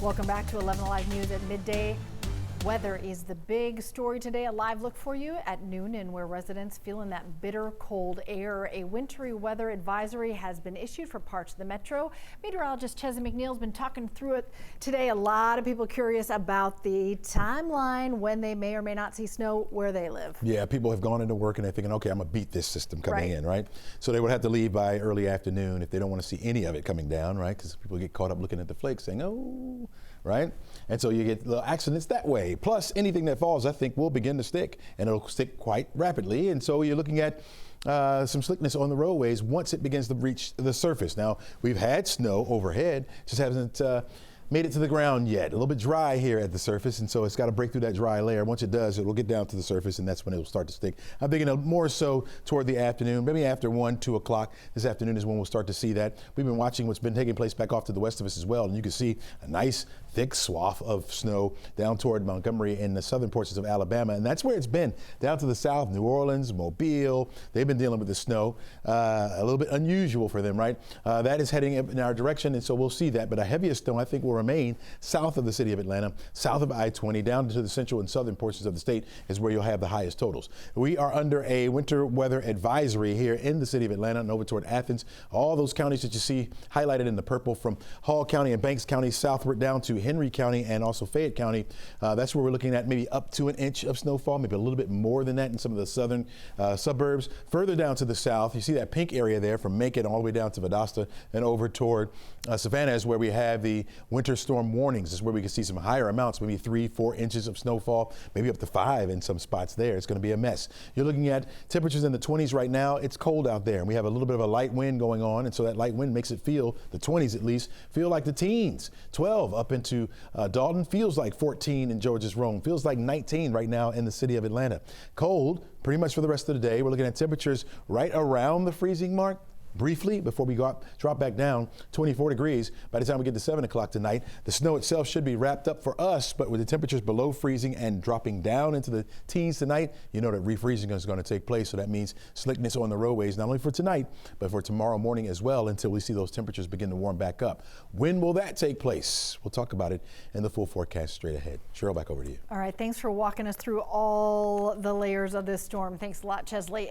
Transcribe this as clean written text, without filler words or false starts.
Welcome back to 11 Alive News at midday. Weather is the big story today. A live look for you at noon, and where residents feeling that bitter cold air. A wintry weather advisory has been issued for parts of the metro. Meteorologist Chesney McNeil's been talking through it today. A lot of people curious about the timeline when they may or may not see snow where they live. Yeah, people have gone into work and they're thinking, okay, I'm gonna beat this system coming in, right? So they would have to leave by early afternoon if they don't want to see any of it coming down, right? Because people get caught up looking at the flakes saying, oh, right? And so you get little accidents that way. Plus, anything that falls, I think, will begin to stick, and it'll stick quite rapidly. And so you're looking at some slickness on the roadways once it begins to reach the surface. Now, we've had snow overhead, just hasn't made it to the ground yet. A little bit dry here at the surface, and so it's got to break through that dry layer. Once it does, it will get down to the surface, and that's when it will start to stick. I'm thinking more so toward the afternoon, maybe after 1, 2 o'clock. This afternoon is when we'll start to see that. We've been watching what's been taking place back off to the west of us as well, and you can see a nice thick swath of snow down toward Montgomery and the southern portions of Alabama, and that's where it's been. Down to the south, New Orleans, Mobile, they've been dealing with the snow. A little bit unusual for them, right? That is heading in our direction, and so we'll see that. But a heaviest snow, I think, will remain south of the city of Atlanta, south of I-20, down to the central and southern portions of the state is where you'll have the highest totals. We are under a winter weather advisory here in the city of Atlanta and over toward Athens. All those counties that you see highlighted in the purple, from Hall County and Banks County southward down to Henry County and also Fayette County. That's where we're looking at maybe up to an inch of snowfall, maybe a little bit more than that in some of the southern suburbs. Further down to the south, you see that pink area there from Macon all the way down to Valdosta and over toward Savannah is where we have the winter storm warnings. This is where we can see some higher amounts, maybe 3, 4 inches of snowfall, maybe up to 5 in some spots there. It's going to be a mess. You're looking at temperatures in the 20s right now. It's cold out there, and we have a little bit of a light wind going on, and so that light wind makes it feel, the 20s at least, feel like the teens. 12 up into Dalton, feels like 14 in George's Rome, feels like 19 right now in the city of Atlanta. Cold pretty much for the rest of the day. We're looking at temperatures right around the freezing mark. Briefly, before we drop back down, 24 degrees by the time we get to 7 o'clock tonight. The snow itself should be wrapped up for us, but with the temperatures below freezing and dropping down into the teens tonight, you know that refreezing is going to take place. So that means slickness on the roadways, not only for tonight, but for tomorrow morning as well, until we see those temperatures begin to warm back up. When will that take place? We'll talk about it in the full forecast straight ahead. Cheryl, back over to you. All right, thanks for walking us through all the layers of this storm. Thanks a lot, Chesley.